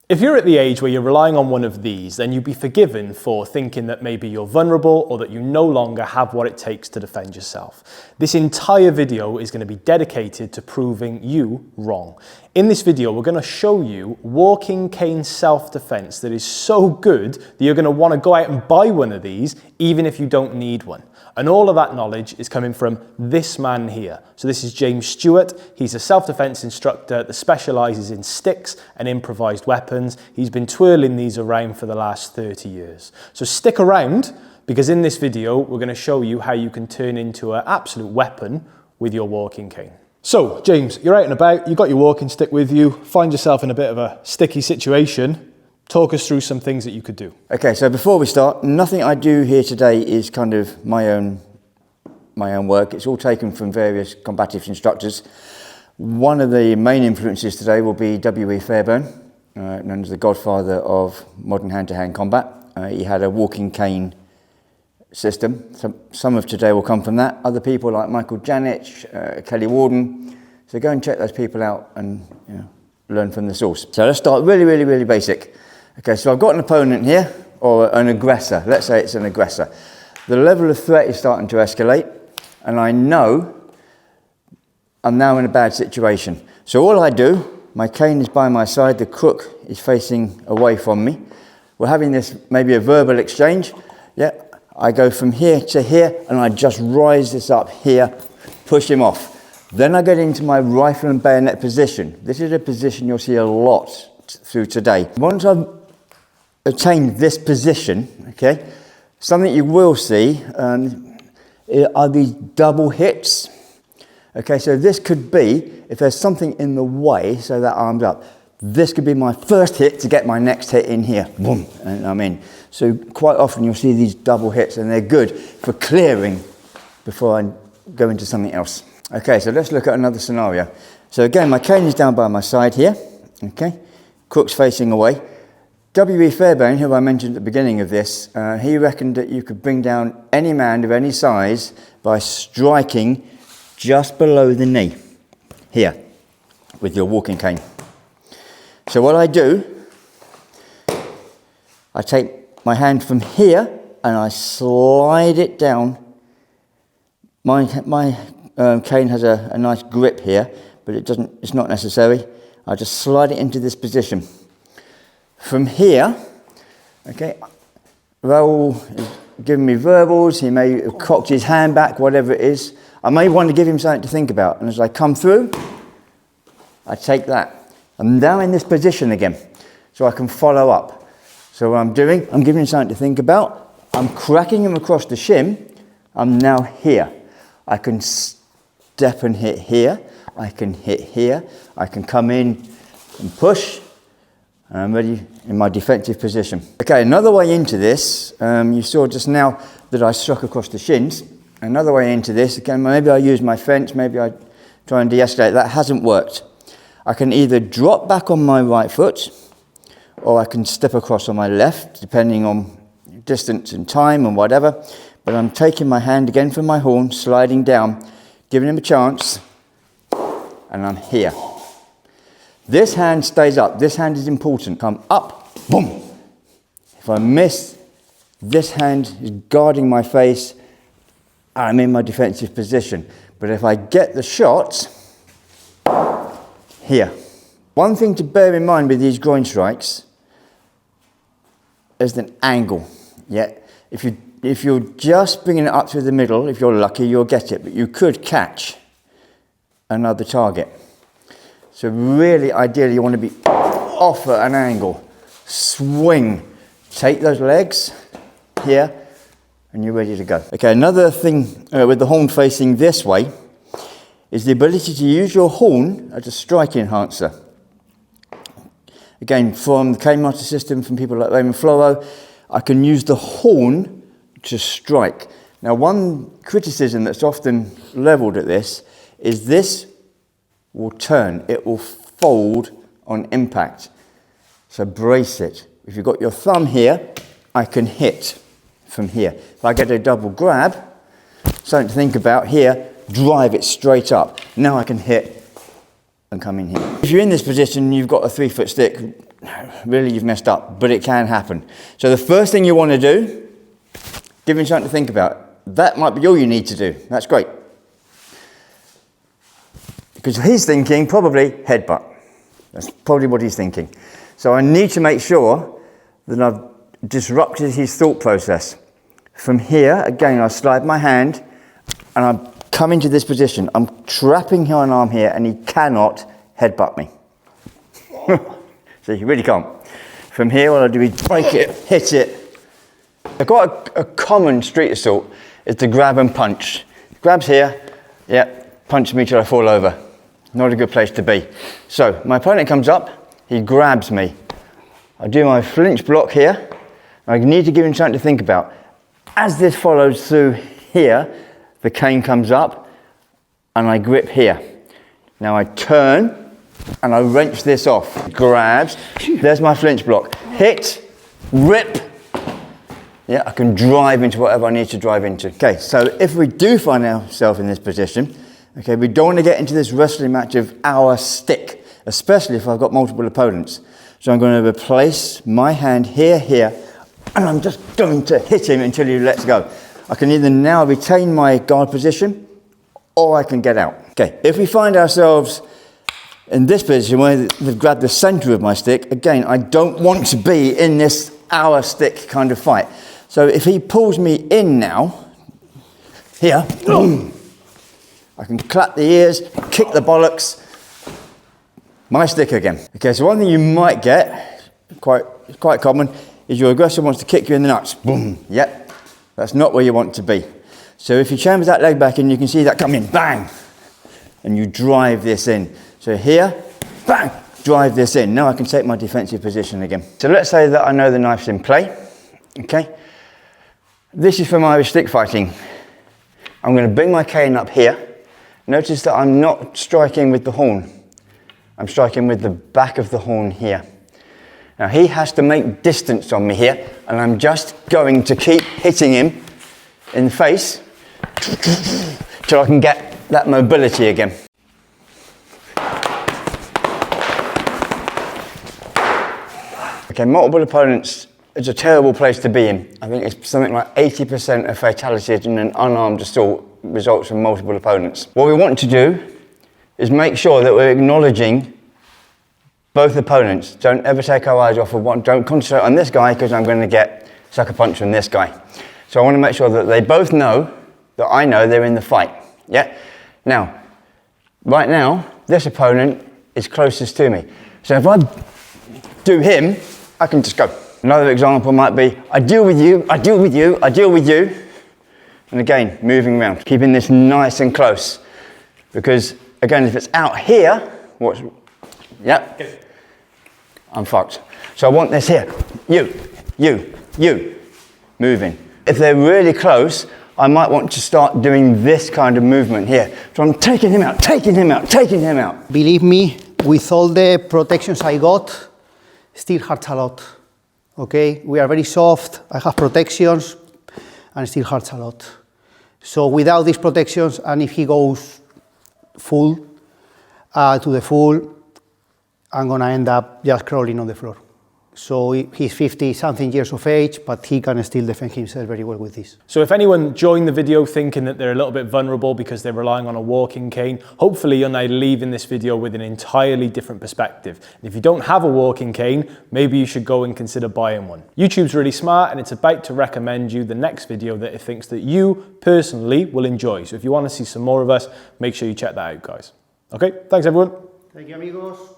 If you're at the age where you're relying on one of these, then you'd be forgiven for thinking that maybe you're vulnerable or that you no longer have what it takes to defend yourself. This entire video is going to be dedicated to proving you wrong. In this video, we're going to show you walking cane self-defense that is so good that you're going to want to go out and buy one of these even if you don't need one. And all of that knowledge is coming from this man here. So this is James Stewart. He's a self-defense instructor that specializes in sticks and improvised weapons. He's been twirling these around for the last 30 years. So stick around, because in this video, we're going to show you how you can turn into an absolute weapon with your walking cane. So James, you're out and about, you've got your walking stick with you, find yourself in a bit of a sticky situation. Talk us through some things that you could do. Okay, so before we start, nothing I do here today is kind of my own work. It's all taken from various combative instructors. One of the main influences today will be W.E. Fairbairn, known as the godfather of modern hand-to-hand combat. He had a walking cane system. Some of today will come from that. Other people like Michael Janich, Kelly Warden. So go and check those people out and learn from the source. So let's start really basic. Okay, so I've got an opponent here, or an aggressor. Let's say it's an aggressor. The level of threat is starting to escalate, and I know I'm now in a bad situation. So all I do, my cane is by my side, the crook is facing away from me. We're having this, maybe a verbal exchange. Yeah, I go from here to here, and I just rise this up here, push him off. Then I get into my rifle and bayonet position. This is a position you'll see a lot through today. Once I've attained this position, okay, something you will see are these double hits. Okay, so this could be, if there's something in the way, so that arm's up, this could be my first hit to get my next hit in here. Boom, and I'm in. So quite often you'll see these double hits, and they're good for clearing before I go into something else. Okay, so let's look at another scenario. So again, my cane is down by my side here, okay, crook's facing away. W.E. Fairbairn, who I mentioned at the beginning of this, he reckoned that you could bring down any man of any size by striking just below the knee, here, with your walking cane. So what I do, I take my hand from here and I slide it down. My cane has a nice grip here, but it's not necessary. I just slide it into this position. From here, okay, Raoul is giving me verbals, he may have cocked his hand back, whatever it is. I may want to give him something to think about, and as I come through, I take that. I'm now in this position again, so I can follow up. So what I'm doing, I'm giving him something to think about, I'm cracking him across the shin, I'm now here. I can step and hit here, I can hit here, I can come in and push, and I'm ready in my defensive position. Okay, another way into this, you saw just now that I struck across the shins. Another way into this, again, maybe I use my fence, maybe I try and de-escalate. That hasn't worked. I can either drop back on my right foot, or I can step across on my left, depending on distance and time and whatever. But I'm taking my hand again from my horn, sliding down, giving him a chance, and I'm here. This hand stays up. This hand is important. Come up, boom. If I miss, this hand is guarding my face. I'm in my defensive position. But if I get the shot, here. One thing to bear in mind with these groin strikes is an angle. Yeah. If you're just bringing it up through the middle, if you're lucky, you'll get it. But you could catch another target. So really, ideally, you want to be off at an angle. Swing. Take those legs here, and you're ready to go. Okay, another thing with the horn facing this way is the ability to use your horn as a strike enhancer. Again, from the cane master system, from people like Raymond Floro, I can use the horn to strike. Now, one criticism that's often levelled at this is this will turn, it will fold on impact. So brace it. If you've got your thumb here, I can hit from here. If I get a double grab, something to think about here, drive it straight up. Now I can hit and come in here. If you're in this position, you've got a 3-foot stick, really you've messed up, but it can happen. So the first thing you want to do, give him something to think about. That might be all you need to do. That's great. Because he's thinking probably headbutt. That's probably what he's thinking. So I need to make sure that I've disrupted his thought process. From here, again, I slide my hand and I come into this position. I'm trapping my arm here and he cannot headbutt me. So you really can't. From here, what I do is break it, hit it. I've got a common street assault is to grab and punch. Grabs here, yeah, punches me till I fall over. Not a good place to be. So my opponent comes up, he grabs me. I do my flinch block here. I need to give him something to think about. As this follows through here, the cane comes up and I grip here. Now I turn and I wrench this off. Grabs, there's my flinch block. Hit, rip. Yeah, I can drive into whatever I need to drive into. Okay, so if we do find ourselves in this position, okay, we don't want to get into this wrestling match of our stick, especially if I've got multiple opponents. So I'm going to replace my hand here, and I'm just going to hit him until he lets go. I can either now retain my guard position, or I can get out. Okay, if we find ourselves in this position where they've grabbed the center of my stick, again, I don't want to be in this our stick kind of fight. So if he pulls me in now, here, boom, I can clap the ears, kick the bollocks, my stick again. Okay, so one thing you might get, quite common, is your aggressor wants to kick you in the nuts. Boom, yep, that's not where you want to be. So if you chamber that leg back in, you can see that come in, bang, and you drive this in. So here, bang, drive this in. Now I can take my defensive position again. So let's say that I know the knife's in play, okay? This is for my stick fighting. I'm going to bring my cane up here. Notice that I'm not striking with the horn. I'm striking with the back of the horn here. Now he has to make distance on me here, and I'm just going to keep hitting him in the face till I can get that mobility again. Okay, multiple opponents is a terrible place to be in. I think it's something like 80% of fatalities in an unarmed assault results from multiple opponents. What we want to do is make sure that we're acknowledging both opponents. Don't ever take our eyes off of one. Don't concentrate on this guy because I'm going to get sucker punch from this guy. So I want to make sure that they both know that I know they're in the fight. Yeah. Now, right now, this opponent is closest to me. So if I do him, I can just go. Another example might be, I deal with you, I deal with you, I deal with you. And again, moving around, keeping this nice and close. Because again, if it's out here, I'm fucked. So I want this here. You, moving. If they're really close, I might want to start doing this kind of movement here. So I'm taking him out, taking him out, taking him out. Believe me, with all the protections I got, still hurts a lot. Okay, we are very soft, I have protections, and it still hurts a lot. So without these protections, and if he goes full, to the full, I'm gonna end up just crawling on the floor. So he's 50-something years of age, but he can still defend himself very well with this. So if anyone joined the video thinking that they're a little bit vulnerable because they're relying on a walking cane, hopefully you're now leaving this video with an entirely different perspective. And if you don't have a walking cane, maybe you should go and consider buying one. YouTube's really smart and it's about to recommend you the next video that it thinks that you personally will enjoy. So if you want to see some more of us, make sure you check that out, guys. Okay, thanks everyone. Thank you, amigos.